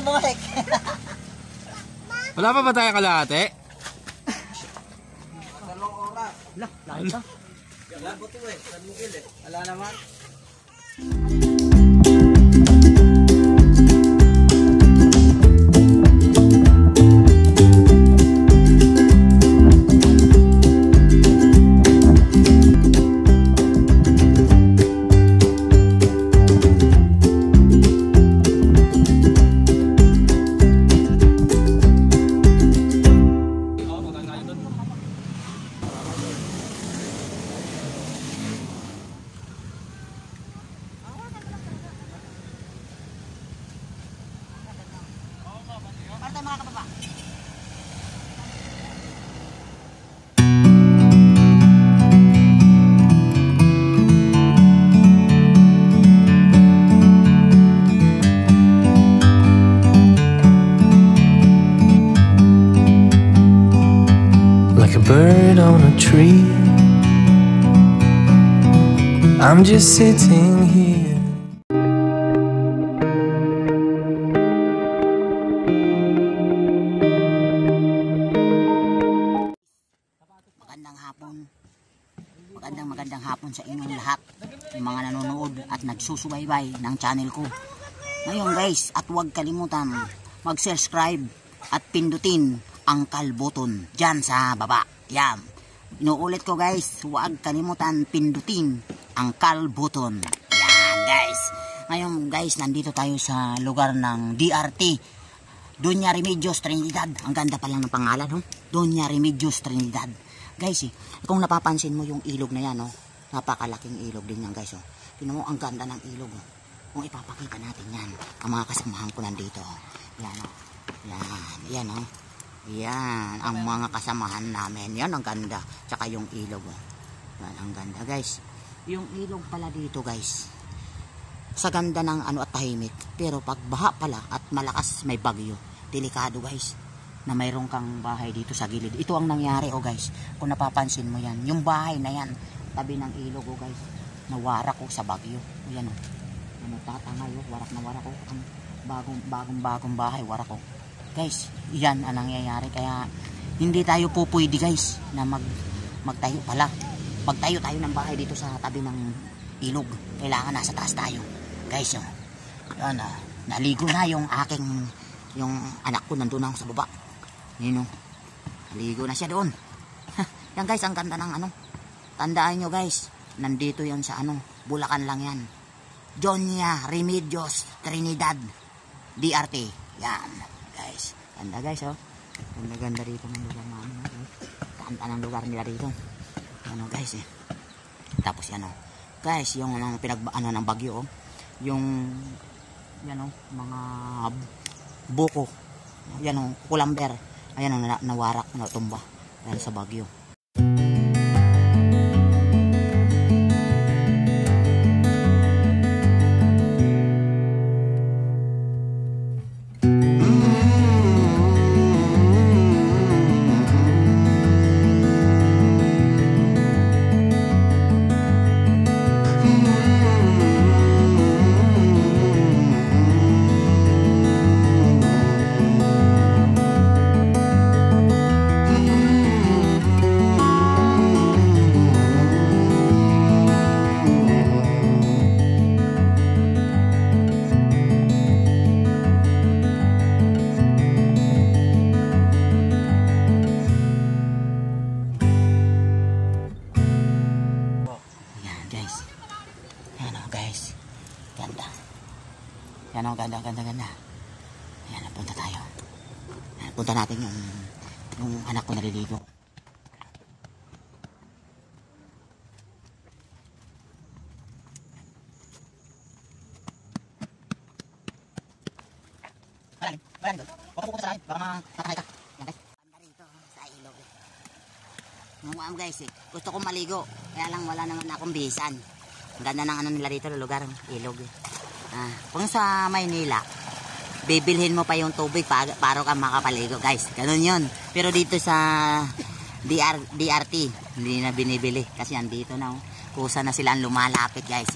bumalik. Wala pa ba tayo kalahati? 2 oras. Lahat pa. Wala po ito eh. San Miguel eh. Wala naman. Mga kababa. Like a bird on a tree, I'm just sitting here. Magandang hapon sa inyong lahat, yung mga nanonood at nagsusubaybay ng channel ko. Ngayon guys, at huwag kalimutan mag-subscribe at pindutin ang call button dyan sa baba. Yan, inuulit ko guys, huwag kalimutan pindutin ang call button. Yan guys. Ngayon guys, nandito tayo sa lugar ng DRT, Doña Remedios Trinidad. Ang ganda pa lang ng pangalan, no? Doña Remedios Trinidad. Guys, kung napapansin mo yung ilog na yan, oh, napakalaking ilog din yan guys. Oh. Tingnan mo, ang ganda ng ilog. Oh. Kung ipapakita natin yan, ang mga kasamahan ko nandito. Oh. Yan, oh. Yan, oh. Yan, ang mga kasamahan namin. Yan, ang ganda. Tsaka yung ilog. Oh. Yan, ang ganda guys. Yung ilog pala dito guys, sa ganda ng ano at tahimik. Pero pag baha pala at malakas may bagyo, delikado guys. Na mayroon kang bahay dito sa gilid. Ito ang nangyari oh guys. Kung napapansin mo yan, yung bahay na yan, tabi ng ilog oh guys, nawarak ko sa bagyo. O yan oh. Ano, tatangay oh, warak na warak oh. Ang bagong bahay, warak oh. Guys, yan ang nangyayari. Kaya hindi tayo po pwede guys na magtayo pala. Magtayo tayo ng bahay dito sa tabi ng ilog. Kailangan nasa taas tayo. Guys, oh. Yan ah. Naligo na yung anak ko, nandun ako sa baba. Yun, ligo na siya doon. Yan guys, ang ganda ng ano. Tandaan nyo guys, nandito yan sa ano, Bulacan lang yan. Doña Remedios Trinidad DRT. Yan guys, ganda guys oh. Ganda rito ng lugar namin. Ganda ng lugar nila rito. Ano guys eh. Tapos yan oh. Guys, yung pinag-ano ng bagyo oh. Yung yan oh, mga buko. Yan oh, kulamber. Ayan ang nawarak, natumba dahil sa bagyo. Yan o, ganda. Ayan, punta tayo. Ayan, punta natin yung anak ko naliligo. Maraming doon. Huwag ka pupunta sa akin, baka makakahay ka. Yan guys. Panda rito sa ilog. Ngayon guys gusto kong maligo. Kaya lang wala naman akong bisan. Ang ganda ng ano nila rito, lugar, ilog. Kung sa Maynila, bibilhin mo pa yung tubig para ka makapaligo guys. Ganun yun. Pero dito sa DRT, hindi na binibili. Kasi andito na. Kusa na sila ang lumalapit guys.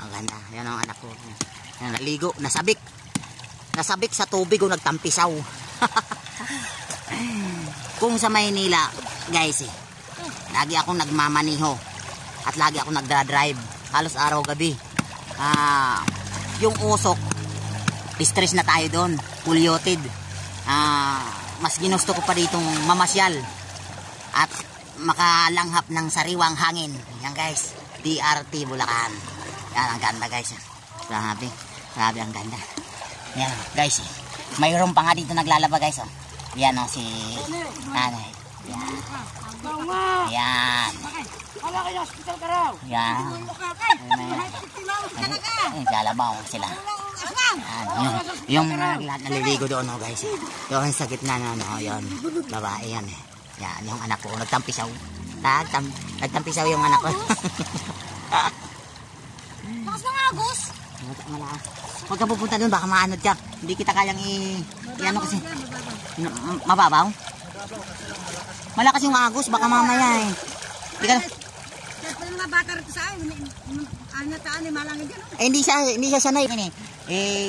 Ang ganda. Yan ang anak ko. Yan, naligo, nasabik nasabik sa tubig o nagtampisaw. Kung sa Maynila, guys, lagi akong nagmamaniho at lagi akong nagdra-drive halos araw-gabi. Yung usok, stress na tayo doon, pulyoted. Mas ginusto ko pa ditong mamasyal at makalanghap ng sariwang hangin. Yan guys, DRT Bulacan. Yan, ang ganda guys. Grabe, grabe ang ganda. Yan guys, mayroon pa nga dito naglalaba guys. Yan si nanay. Yan. Yan. Yan. Lalabaw sila. Yan. Yung naliligo doon guys. Doon sa gitna na yun. Babae yan. Yan, yung anak ko. Nagtampisaw. Nagtampisaw yung anak ko. Lakas mga agos. Huwag ka pupunta doon, baka maanod ka. Hindi kita kayang i-ano kasi. Mababaw? Malakas yung agos, baka mamaya Hindi ka. Kaya mga bata rito sa akin, taan malangin dyan. Hindi siya sanay.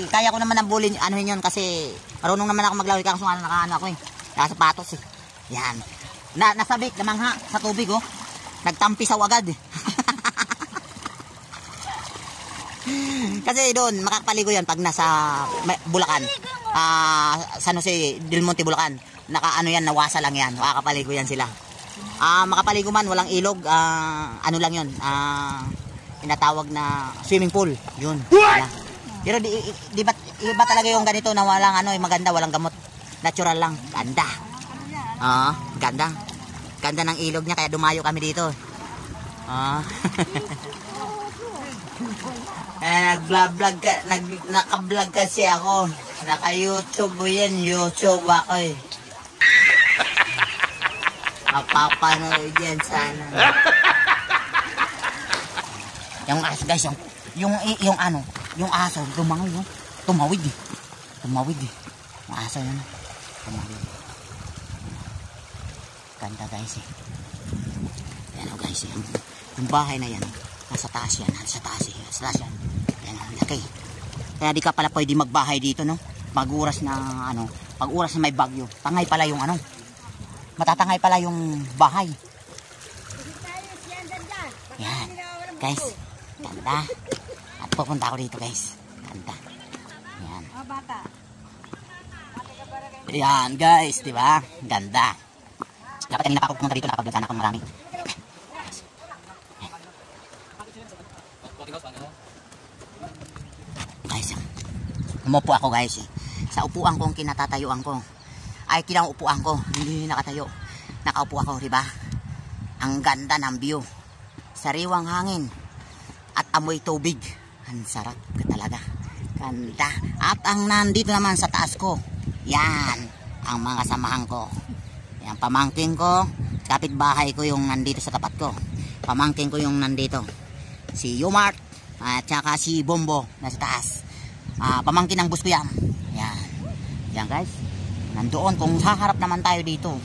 Kaya ko naman ang bulin, yun kasi marunong naman ako maglaway kaso nakaano ako nakasapatos Yan. Nasabik, namangha sa tubig Nagtampisaw agad Kasi doon, makakapaligo yan pag nasa Bulacan. San Jose del Monte, Bulacan. Nakaano yan, nawasa lang yan. Makakapaligo yan sila. Makapaligo man, walang ilog. Ano lang yun. Tinatawag na swimming pool. Yun. Pero di ba talaga yung ganito na walang maganda, walang gamot. Natural lang. Ganda. Ganda. Ganda ng ilog niya, kaya dumayo kami dito. Nag-vlog ka, naka-vlog kasi ako. Naka-YouTube yan, YouTube ako Mapapanood yan sana. Yung aso guys, yung aso, tumawid Yung aso yun, tumawid. Ganda guys Yan guys, yung bahay na yan. Nasa taas yan. Yan, laki. Kaya di ka pala pwede magbahay dito, no? Pag-oras na may bagyo. Tangay pala yung matatangay pala yung bahay. Yan. Guys, ganda. At pupunta ako dito, guys. Ganda. Yan. Yan, guys, di ba? Ganda. Dapat kanina pa ako pumunta dito, nakapaglasan ako marami. Guys, umupo ako guys sa upuan kong kinatatayuan ko. Ay, kinaupuan ko, hindi nakatayo. Nakaupo ako, diba? Ang ganda ng view. Sariwang hangin at amoy tubig. Ang sarap talaga. Ganda. At ang nandito naman sa taas ko, yan, ang mga samahan ko. Yan, pamangkin ko, kapitbahay ko yung nandito sa tapat ko. Pamangkin ko yung nandito. Si Yumart at saka si Bombo nasa taas. Pamangkin ng bus ko yan. Yan guys. Nandoon kung haharap naman tayo dito.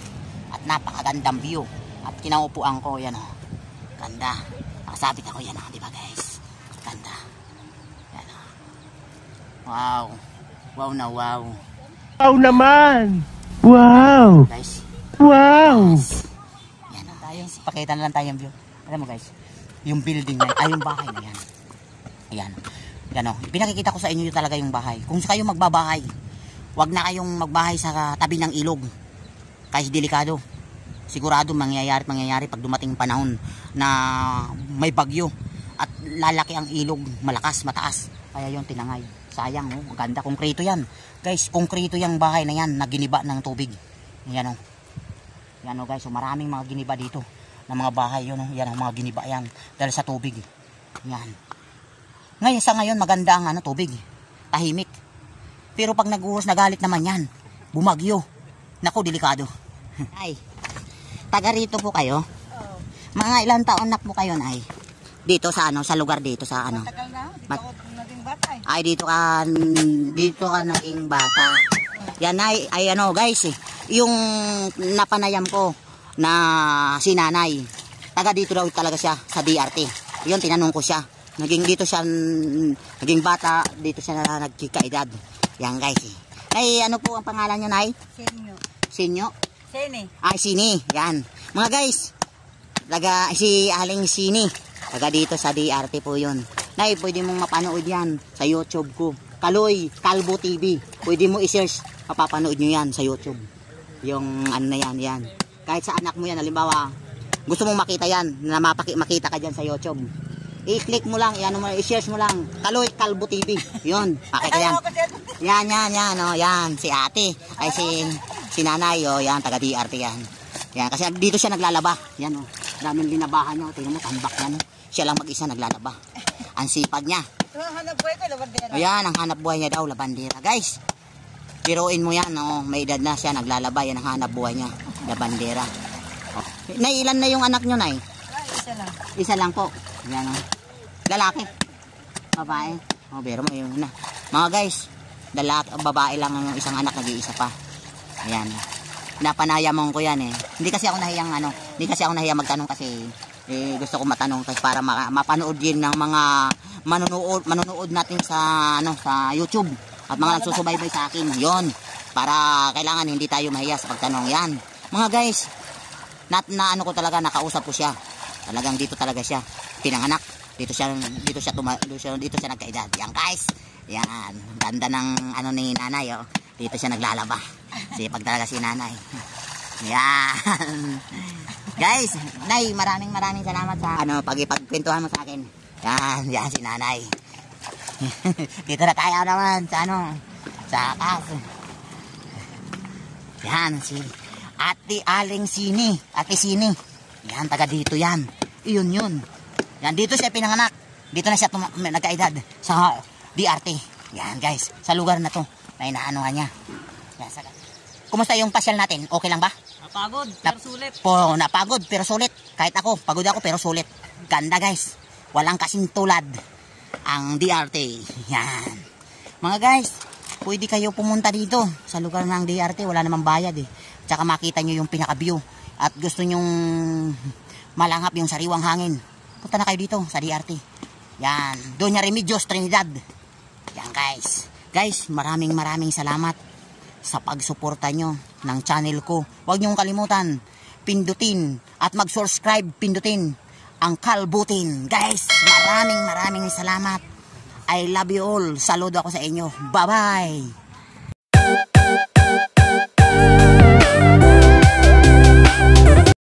At napakagandang view. At kinaupuan ko yan Ganda. Nakasabit ako yan di ba guys? Ganda. Yan Wow. Wow na wow. Wow naman. Wow. Guys. Wow. Yan tayo. Pakita na lang tayo yung view. Alam mo guys, yung building na yung bahay na yan. Ayan. Yan pinakikita ko sa inyo talaga yung bahay. Kung sa kayo magbabahay, wag na kayong magbahay sa tabi ng ilog. Kasi delikado. Sigurado mangyayari pag dumating panahon na may bagyo at lalaki ang ilog, malakas, mataas. Kaya yung tinangay. Sayang maganda, konkreto yan. Guys, konkreto yung bahay na yan, naginiba ng tubig. Yan Yan guys, maraming mga giniba dito ng mga bahay yan ang mga giniba yan dahil sa tubig. Yan. Ngayon maganda ang tubig. Tahimik. Pero pag naguhos, nagalit naman yan. Bumagyo. Naku, delikado. Ay, taga rito po kayo? Mga ilang taon na po kayo, Nay? Dito sa sa lugar dito sa Tagal na, dito ako naging bata Ay, dito ka naging bata. Yan ay guys yung napanayam ko na si nanay. Taga dito daw talaga siya sa DRT. Yun, tinanong ko siya. Naging dito siya, naging bata, dito siya na nagkikaedad. Yan guys. Ay, ano po ang pangalan nyo, Nay? Senyo. Sinyo? Sene. Ay, Sini. Yan. Mga guys, si Aling Sini. Taga dito sa DRT po yun. Nay, pwede mong mapanood yan sa YouTube ko. Kaloy, Kalbo TV. Pwede mo i-search. Mapapanood nyo yan sa YouTube. Yung ano na yan, yan. Kahit sa anak mo yan, halimbawa, gusto mong makita yan, na makita ka dyan sa YouTube. I-click mo lang, i-search mo lang. Kaloy, Kalbo TV. Yun, pakita yan. Yan, oh, yan. Si ate, ay si nanay, oh, yan, taga DRT yan. Yan, kasi dito siya naglalaba. Yan, oh. Daming linabahan niya, oh. Tingnan mo, tambak yan, oh. Siya lang mag-isa naglalaba. Ang sipag niya. Hanap buhay ko, labandera. Ayan, ang hanap buhay niya daw, labandera. Guys, piruin mo yan, oh. May edad na siya, naglalaba. Yan ang hanap buhay niya, labandera. Oh. Nay, ilan na yung anak nyo, Nay? Ay, isa lang. Isa lang po. Yan, oh. Lalaki. Babae. Oh, bero mo yun na. Mga guys, babae lang ang isang anak, nag-iisa pa. Ayan. Napanayamon ko yan eh. Hindi kasi ako nahiyang magtanong kasi gusto ko matanong kasi para mapanood din ng mga manonood natin sa sa YouTube at mga nagsusubaybay sa akin. Yon. Para kailangan hindi tayo mahiya sa pagtanong yan. Mga guys, ko talaga, nakausap ko siya. Talagang dito talaga siya pinanganak. Dito siya nagkaedad. Yan guys. Yan, ganda ng ni nanay, oh. Dito siya naglalaba. Sipag talaga si nanay. Yan. Guys, Nay, maraming salamat sa pagkwentuhan mo sa akin. Yan si nanay. Dito na tayo naman sa kas. Yan si Ate Aling Sini, Ate Sini. Yan, taga dito yan. Yun. Yan, dito siya pinanganak. Dito na siya nagkaedad sa DRT. Yan guys, sa lugar na to. May naanuhan niya. Yan, kumusta yung pasyal natin? Okay lang ba? Napagod, pero sulit. Napagod, pero sulit. Kahit ako, pagod ako, pero sulit. Ganda guys. Walang kasing tulad ang DRT. Yan. Mga guys, pwede kayo pumunta dito sa lugar ng DRT. Wala namang bayad eh. Tsaka makita nyo yung pinaka-view. At gusto nyong malangap yung sariwang hangin. Punta na kayo dito sa DRT. Yan. Doña Remedios Trinidad. Yan guys. Guys, maraming salamat sa pagsuporta nyo ng channel ko. Huwag nyong kalimutan, pindutin at mag-subscribe, pindutin ang kalbutin. Guys, maraming salamat. I love you all. Saludo ako sa inyo. Bye-bye.